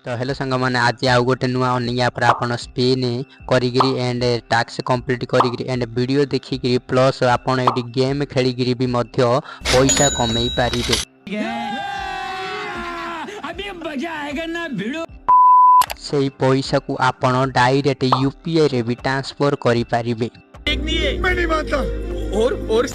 तो हेलो संग मैंने आज आउ गोटे नुआ अर्निंग ऐप आपन स्पिन करिगिरी एंड टास्क कंप्लीट करिगिरी एंड वीडियो देखिकी प्लस आपन एडी गेम खेलिगिरी भी मध्य पैसा कमई पारिबे। अभी मजा आएगा ना भिड़ो। सेही पैसा को आपन डायरेक्ट यूपीआई रे भी ट्रांसफर करि पारिबे। मैं नहीं मानता। और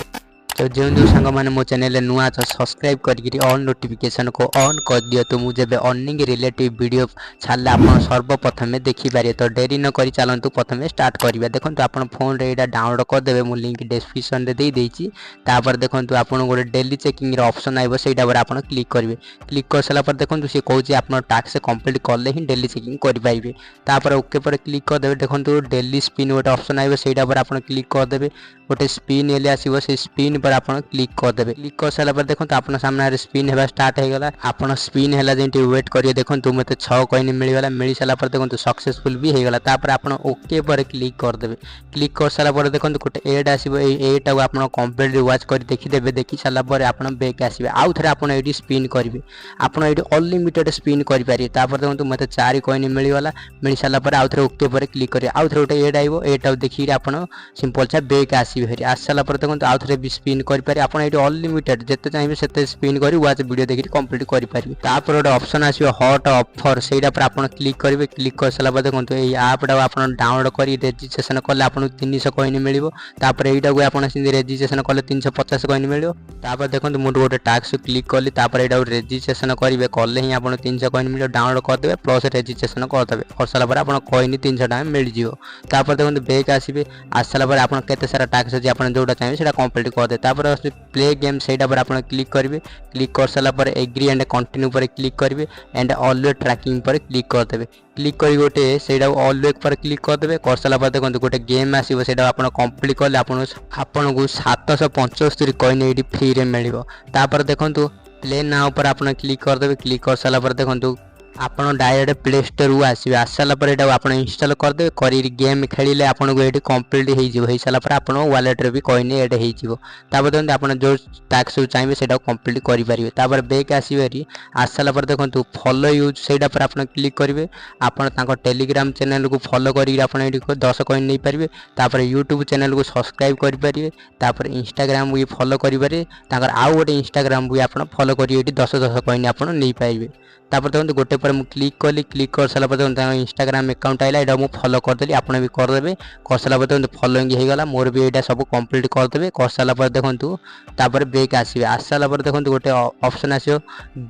तो जो सांग मैंने मो चैनल नुआ तो सब्सक्राइब करके ऑल नोटिफिकेशन को ऑन कर दियो तो मुझे अर्निंग रिलेटिव वीडियो छाड़े आप सर्वप्रथम देखिपारे। तो डेरी न करी चलतु प्रथम स्टार्ट करिबा। देखो आप फोन रे एटा डाउनलोड करदेवे मु लिंक डिस्क्रिप्शन रे दे देछि। तापर देखो आपन गोटे डेली चेकिंग रे ऑप्शन आइबो सेटा पर आपन क्लिक करिवे। क्लिक कर साला पर देखो से कहूछि आपन टास्क कंप्लीट करले ही डेली चेकिंग करि पाइबे। तापर ओके पर क्लिक करदेवे। देखो डेली स्पिन गोटे ऑप्शन आइबो सेटा पर आपन क्लिक करदेवे। गोटे स्पिन एले आसीबो से स्पिन पर आपन क्लिक कर देबे। क्लिक कर साला पर देखो आपन सामने स्पिन हेबा स्टार्ट हो गला। आपन स्पिन हैला जेंटी वेट करियो। देखो मते 6 कॉइन मिल गला। मिल साला पर देखो सक्सेसफुल भी हो गला। तापर आपन ओके पर क्लिक कर देबे। क्लिक कर साला पर देखो गोटे एड आसीबो। ए एटा को आपन कंप्लीट वॉच कर देखि देबे। देखि साला पर आपन बैक आसीबे। आउ थरे आपन एडी स्पिन करिवे। आपन एडी अनलिमिटेड स्पिन करि पारि। तापर देखो मते 4 कॉइन मिल गला। मिल साला पर आउ थरे ओके पर क्लिक करिवे। आउ थरे गोटे एड आइबो। एटा देखि आपन सिंपल सा बैक आसीबे। हेरी आ साला पर देखो आउ थरे भी स्पिन करि पारि। आपन एडी अनलिमिटेड जेते चाहिए सेते स्पिन करी वाच वीडियो देखि कंप्लीट करि पारिबे। तापर गोटे ऑप्शन आसीबो हॉट ऑफर सेटा पर आपन क्लिक करिवे। क्लिक कर साला बाद देखो ए ऐप डा आपन डाउनलोड करी रजिस्ट्रेशन करले आपन 300 कॉइन मिलिबो। तापर एटा को आपन सिंधी रजिस्ट्रेशन करले 350 कॉइन मिलिबो। तापर देखो मु गोटे टास्क क्लिक करली। तापर एटा रजिस्ट्रेशन करिवे करले ही आपन 300 कॉइन मिलिबो। डाउनलोड कर देबे प्लस रजिस्ट्रेशन कर देबे। कर साला पर आपन कॉइन 300 टाइम मिल जिवो। तापर देखो बैक आसीबे। आ साला पर आपन केते सारा टास्क अछि आपन जोटा चाहिए सेटा कंप्लीट कर दे। तापर प्ले गेम सेटा पर आपन क्लिक करिवे। क्लिक कर साला पर एग्री एंड कंटिन्यू पर क्लिक करिवे एंड ऑलवेज ट्रैकिंग पर क्लिक कर देबे। क्लिक करी गोटे सेटा ऑलवेज पर क्लिक कर देबे। कर साला पर देखो गोटे गेम आसीबो सेटा आपन कंप्लीट करले आपन को 775 कॉइन एडी फ्री रे मिलिबो। तापर देखो प्ले नाउ पर आपन क्लिक कर देबे। क्लिक कर साला पर देखो आपन डायरेक्ट प्ले स्टोर को आसीबे। आसाला पर एटा आपन इंस्टॉल कर देबे। करी गेम खेलिले आपन को एटी कंप्लीट हे जिवो। हे साला पर आपन वॉलेट रे भी कॉइन ऐड हे जिवो। तापर देखो आपन जो टास्क चाहिए सेटा कंप्लीट करि परिबे। तापर बैक आसीबेरी आसाला पर देखो फॉलो यूज सेटा पर आपन क्लिक करिवे। आपन ताको टेलीग्राम चैनल को फॉलो करी आपन एटी 10 कॉइन नै परिबे। तापर यूट्यूब चैनल को सब्सक्राइब करि परिबे। तापर इंस्टाग्राम भी फॉलो करि पारे। ताकर आउ गोटे इंस्टाग्राम भी आपन फॉलो करी एटी 10 कॉइन आपन नै पाइबे। तापर देखो गोटे पर मु क्लिक कली। क्लिक कर साला पर देखो इंस्टाग्राम अकाउंट आइला। एटा मु फॉलो कर देली। आपन भी कर देबे। कर साला पर देखो फॉलोइंग हे गला। मोर भी एटा सब कंप्लीट कर देबे। कर साला पर देखो तापर बैक आसीबे। आसाला पर देखो गोटे ऑप्शन आसीबो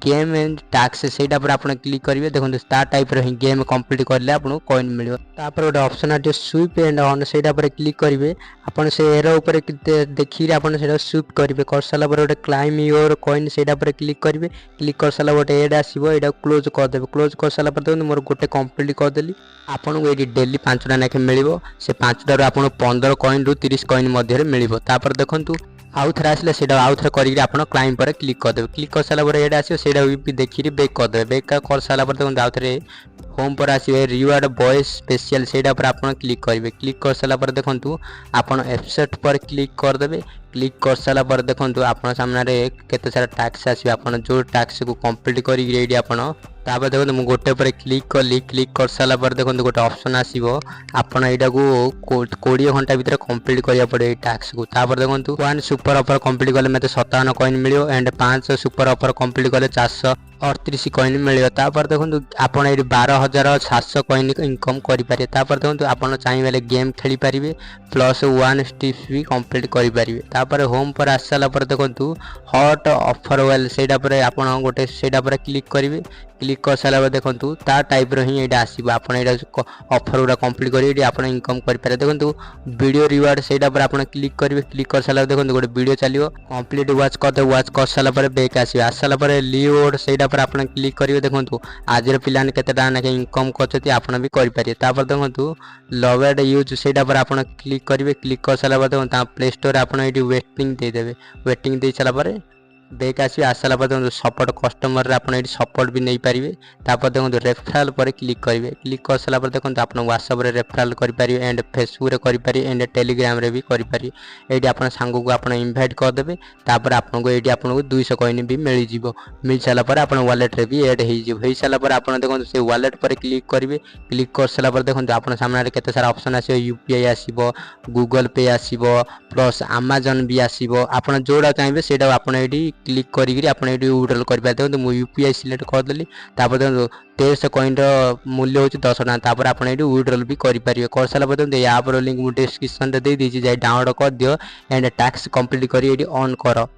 गेम एंड टास्क सेटा पर आपन क्लिक करिवे। देखो स्टार टाइप रे गेम कंप्लीट करले आपन कॉइन मिलियो। तापर गोटे ऑप्शन आछो स्वीप एंड ऑन सेटा पर क्लिक करिवे। आपन से एरो ऊपर देखि रे आपन सेटा स्वीप करिवे। कर साला पर गोटे क्लाइम योर कॉइन सेटा पर क्लिक करिवे। क्लिक कर साला गोटे एड आसीबो। एटा क्लोज कर देबे। क्लोज कर साला पर देखो मोर गोटे कंप्लीट कर देली। आपन को एडी डेली 5टा नाके मिलिबो। से 5टा रो आपन 15 कॉइन रु 30 कॉइन मध्ये रे मिलिबो। तापर देखंतु आउ थरे आसले सेटा आउ थरे करी आपन क्लाइम पर क्लिक कर देबे। क्लिक कर साला पर एड आसीबो सेटा भी देखि रे बैक कर देबे। बैक कर साला पर देखो आउ थरे होम पर आसीबे रिवार्ड बॉयज स्पेशल सेटा पर आपन क्लिक करिवे। क्लिक कर साला पर देखंतु आपन एफसेट पर क्लिक कर देबे। क्लिक कर साला पर देखंतु आपन सामने रे केते सारा टास्क आसीबे। आपन जो टास्क को कंप्लीट करी रेडी आपन तापर देखो मु गोटे पर क्लिक कली। क्लिक कर साला पर देखो गोटे ऑप्शन आसीबो। आपन एटा को 20 घंटा भीतर कंप्लीट करिया पड़े ए टास्क को। तापर देखो 1 सुपर ऑफर कंप्लीट करले मते 57 कॉइन मिलियो एंड 5 सुपर ऑफर कंप्लीट करले 438 कॉइन मिलियो। तापर देखो आपन ए 12700 कॉइन इनकम करि पारे। तापर देखो आपन चाहि बेले गेम खेली पारिबे प्लस 1 स्टिप्स भी कंप्लीट करि पारिबे। तापर होम पर आसाला पर देखो हॉट ऑफर वेल सेटा पर आपन गोटे सेटा पर क्लिक करिवे। क्लिक कर साला पर देखो ता टाइप रो ही एटा आसीबो। आपन एटा ऑफर उडा कंप्लीट करी एटी आपन इनकम करि पारे। देखो वीडियो रिवार्ड सेटा पर आपन क्लिक करिवे। क्लिक कर साला देखो गोटे वीडियो चलियो कंप्लीट वॉच कर साला पर बैक आसीबो। आसाला पर लीवर्ड सेटा पर आपन क्लिक करिवे। देखो आज रे पिलान केतेटा नाके इनकम करछथि आपन भी करि पारे। तापर देखो लवेड यूज सेटा पर आपन क्लिक करिवे। क्लिक कर साला पर देखो ता प्ले स्टोर आपन एटी वेटिंग दे देबे। वेटिंग दे साला पर बैक आसी आसला पर देखो सपोर्ट कस्टमर रे आपण एटी सपोर्ट भी नहीं पारिबे। तापर देखो रेफरल पर क्लिक करिवे। क्लिक कर साला पर देखो आपण व्हाट्सएप रे रेफरल करि पारिबे एंड फेसबुक रे करि पारिबे एंड टेलीग्राम रे भी करि पारिबे। एटी आपण सांग को आपण इनवाइट कर देबे। तापर आपण को एटी आपण को 200 कॉइन भी मिल जिवो। मिल साला पर आपण वॉलेट रे भी ऐड हेइ जिवो। हेइ साला पर आपण देखो से वॉलेट पर क्लिक करिवे। क्लिक कर साला पर देखो आपण सामने रे केते सारा ऑप्शन आसीबो। यूपीआई आसीबो, गूगल पे आसीबो, प्लस अमेज़न भी आसीबो। आपण जोडा चाहबे सेटा आपण एटी क्लिक करी आपण एटी विड्रॉल कर पाते। देखो मु यूपीआई सिलेक्ट कर देली। तापर देखो 1300 कॉइन रो मूल्य होची 10 टका। तापर आपण एटी विड्रॉल भी करि पारिबे। कर साला पर देखो ऐप रो लिंक मु डिस्क्रिप्शन रे दे दीची जाय डाउनलोड कर दियो एंड टैक्स कंप्लीट करी एटी ऑन करो।